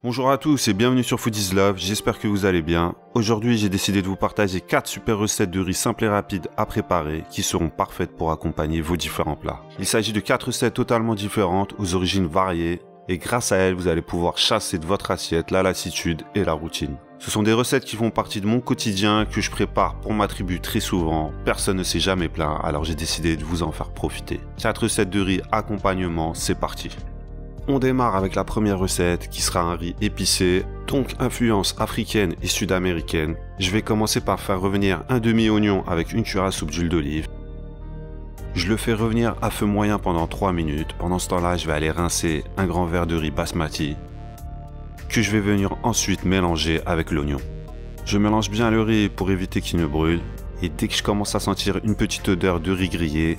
Bonjour à tous et bienvenue sur Food is Love, j'espère que vous allez bien. Aujourd'hui j'ai décidé de vous partager 4 super recettes de riz simples et rapides à préparer qui seront parfaites pour accompagner vos différents plats. Il s'agit de 4 recettes totalement différentes aux origines variées et grâce à elles vous allez pouvoir chasser de votre assiette la lassitude et la routine. Ce sont des recettes qui font partie de mon quotidien que je prépare pour ma tribu très souvent. Personne ne s'est jamais plaint alors j'ai décidé de vous en faire profiter. 4 recettes de riz accompagnement, c'est parti. On démarre avec la première recette qui sera un riz épicé, donc influence africaine et sud-américaine. Je vais commencer par faire revenir un demi-oignon avec une cuillère à soupe d'huile d'olive. Je le fais revenir à feu moyen pendant 3 minutes. Pendant ce temps-là, je vais aller rincer un grand verre de riz basmati que je vais venir ensuite mélanger avec l'oignon. Je mélange bien le riz pour éviter qu'il ne brûle et dès que je commence à sentir une petite odeur de riz grillé,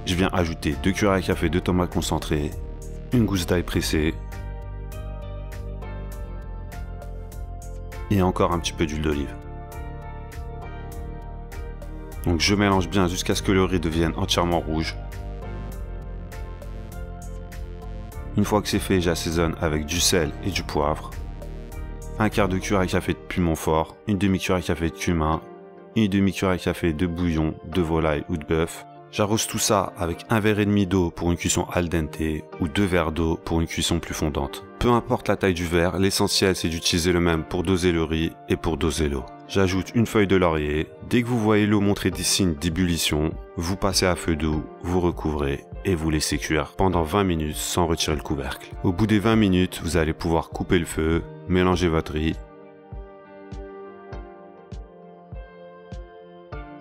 je viens ajouter 2 cuillères à café de tomates concentrées, une gousse d'ail pressée et encore un petit peu d'huile d'olive. Donc je mélange bien jusqu'à ce que le riz devienne entièrement rouge. Une fois que c'est fait, j'assaisonne avec du sel et du poivre, un quart de cuillère à café de piment fort, une demi-cuillère à café de cumin, une demi-cuillère à café de bouillon de volaille ou de bœuf. J'arrose tout ça avec un verre et demi d'eau pour une cuisson al dente ou 2 verres d'eau pour une cuisson plus fondante. Peu importe la taille du verre, l'essentiel c'est d'utiliser le même pour doser le riz et pour doser l'eau. J'ajoute une feuille de laurier. Dès que vous voyez l'eau montrer des signes d'ébullition, vous passez à feu doux, vous recouvrez et vous laissez cuire pendant 20 minutes sans retirer le couvercle. Au bout des 20 minutes, vous allez pouvoir couper le feu, mélanger votre riz,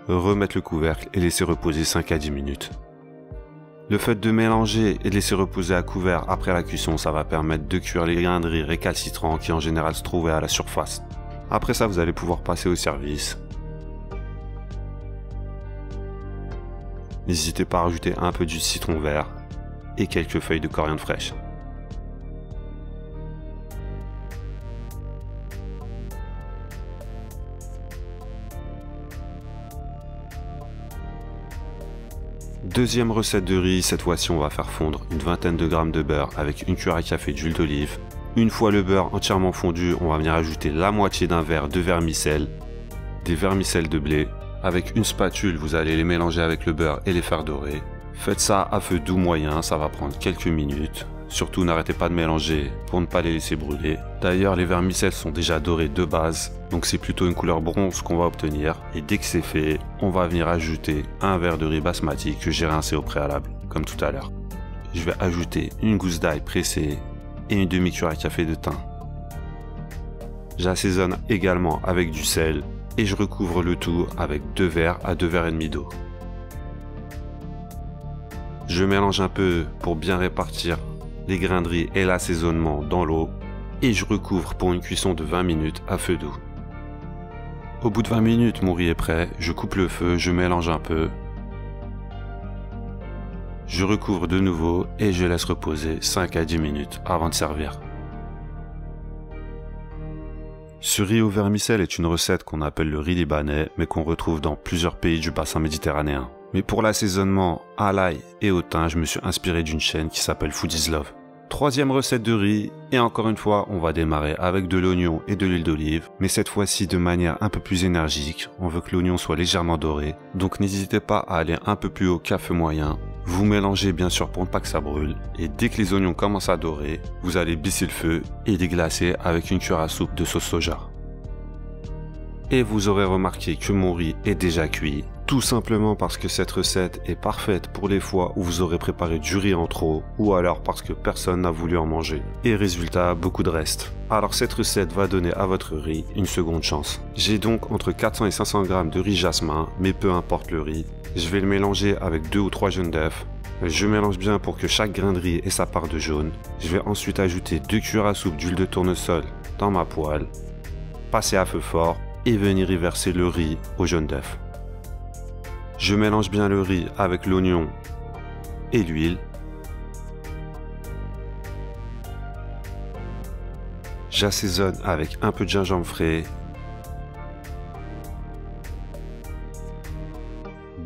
remettre le couvercle et laisser reposer 5 à 10 minutes. Le fait de mélanger et de laisser reposer à couvert après la cuisson, ça va permettre de cuire les grains de riz récalcitrants qui en général se trouvaient à la surface. Après ça, vous allez pouvoir passer au service. N'hésitez pas à rajouter un peu du citron vert et quelques feuilles de coriandre fraîche. Deuxième recette de riz, cette fois-ci on va faire fondre une vingtaine de grammes de beurre avec une cuillère à café d'huile d'olive. Une fois le beurre entièrement fondu, on va venir ajouter la moitié d'un verre de vermicelle, des vermicelles de blé. Avec une spatule, vous allez les mélanger avec le beurre et les faire dorer. Faites ça à feu doux moyen, ça va prendre quelques minutes. Surtout n'arrêtez pas de mélanger pour ne pas les laisser brûler. D'ailleurs, les vermicelles sont déjà dorées de base, donc c'est plutôt une couleur bronze qu'on va obtenir. Et dès que c'est fait, on va venir ajouter un verre de riz basmati que j'ai rincé au préalable, comme tout à l'heure. Je vais ajouter une gousse d'ail pressée et une demi-cuillère à café de thym. J'assaisonne également avec du sel et je recouvre le tout avec 2 verres à 2 verres et demi d'eau. Je mélange un peu pour bien répartir les grains de riz et l'assaisonnement dans l'eau et je recouvre pour une cuisson de 20 minutes à feu doux. Au bout de 20 minutes, mon riz est prêt, je coupe le feu, je mélange un peu. Je recouvre de nouveau et je laisse reposer 5 à 10 minutes avant de servir. Ce riz au vermicelle est une recette qu'on appelle le riz libanais mais qu'on retrouve dans plusieurs pays du bassin méditerranéen. Mais pour l'assaisonnement à l'ail et au thym, je me suis inspiré d'une chaîne qui s'appelle Food is Love. Troisième recette de riz, et encore une fois, on va démarrer avec de l'oignon et de l'huile d'olive, mais cette fois-ci de manière un peu plus énergique. On veut que l'oignon soit légèrement doré, donc n'hésitez pas à aller un peu plus haut qu'à feu moyen. Vous mélangez bien sûr pour ne pas que ça brûle, et dès que les oignons commencent à dorer, vous allez baisser le feu et déglacer avec une cuillère à soupe de sauce soja. Et vous aurez remarqué que mon riz est déjà cuit, tout simplement parce que cette recette est parfaite pour les fois où vous aurez préparé du riz en trop ou alors parce que personne n'a voulu en manger. Et résultat, beaucoup de reste. Alors cette recette va donner à votre riz une seconde chance. J'ai donc entre 400 et 500 g de riz jasmin, mais peu importe le riz. Je vais le mélanger avec 2 ou 3 jaunes d'œufs. Je mélange bien pour que chaque grain de riz ait sa part de jaune. Je vais ensuite ajouter 2 cuillères à soupe d'huile de tournesol dans ma poêle, passer à feu fort et venir y verser le riz au jaune d'œuf. Je mélange bien le riz avec l'oignon et l'huile. J'assaisonne avec un peu de gingembre frais,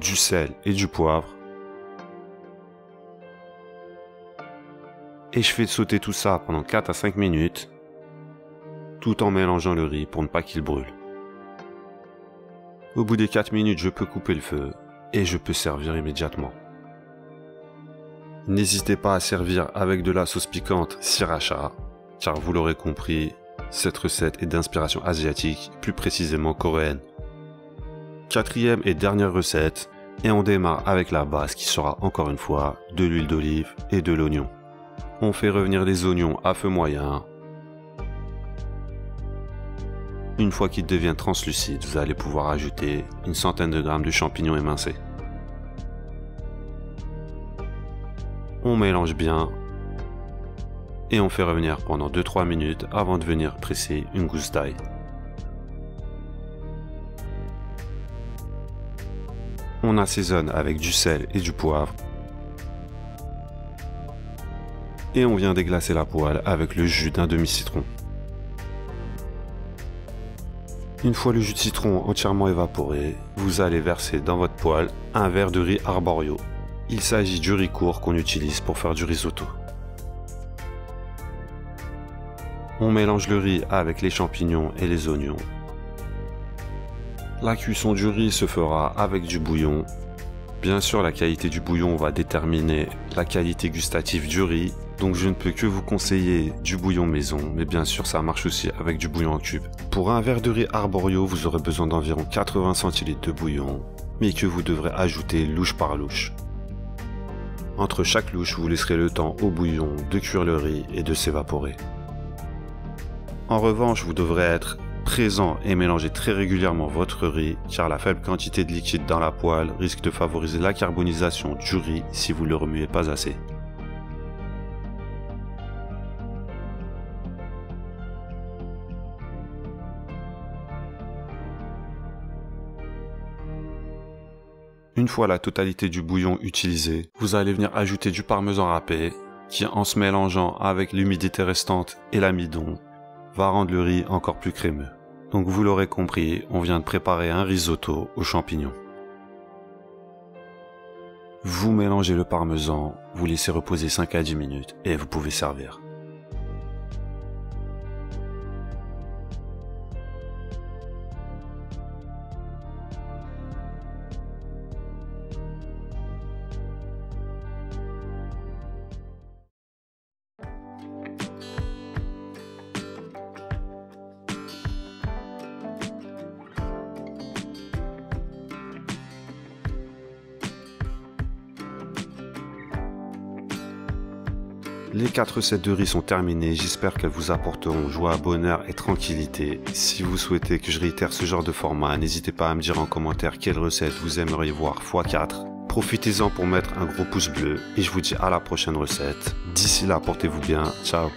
du sel et du poivre. Et je fais sauter tout ça pendant 4 à 5 minutes. tout en mélangeant le riz pour ne pas qu'il brûle. Au bout des 4 minutes, je peux couper le feu et je peux servir immédiatement. N'hésitez pas à servir avec de la sauce piquante sriracha, car vous l'aurez compris, cette recette est d'inspiration asiatique, plus précisément coréenne. Quatrième et dernière recette, et on démarre avec la base qui sera encore une fois de l'huile d'olive et de l'oignon. On fait revenir les oignons à feu moyen. Une fois qu'ils deviennent translucides, vous allez pouvoir ajouter une centaine de grammes de champignons émincés. On mélange bien et on fait revenir pendant 2-3 minutes avant de venir presser une gousse d'ail. On assaisonne avec du sel et du poivre. Et on vient déglacer la poêle avec le jus d'un demi-citron. Une fois le jus de citron entièrement évaporé, vous allez verser dans votre poêle un verre de riz arborio. Il s'agit du riz court qu'on utilise pour faire du risotto. On mélange le riz avec les champignons et les oignons. La cuisson du riz se fera avec du bouillon. Bien sûr, la qualité du bouillon va déterminer la qualité gustative du riz. Donc je ne peux que vous conseiller du bouillon maison, mais bien sûr ça marche aussi avec du bouillon en cube. Pour un verre de riz arborio, vous aurez besoin d'environ 80 centilitres de bouillon, mais que vous devrez ajouter louche par louche. Entre chaque louche, vous laisserez le temps au bouillon de cuire le riz et de s'évaporer. En revanche, vous devrez être présent et mélanger très régulièrement votre riz, car la faible quantité de liquide dans la poêle risque de favoriser la carbonisation du riz si vous ne le remuez pas assez. Une fois la totalité du bouillon utilisée, vous allez venir ajouter du parmesan râpé qui, en se mélangeant avec l'humidité restante et l'amidon, va rendre le riz encore plus crémeux. Donc vous l'aurez compris, on vient de préparer un risotto aux champignons. Vous mélangez le parmesan, vous laissez reposer 5 à 10 minutes et vous pouvez servir. Les 4 recettes de riz sont terminées, j'espère qu'elles vous apporteront joie, bonheur et tranquillité. Si vous souhaitez que je réitère ce genre de format, n'hésitez pas à me dire en commentaire quelle recette vous aimeriez voir x4. Profitez-en pour mettre un gros pouce bleu et je vous dis à la prochaine recette. D'ici là, portez-vous bien, ciao.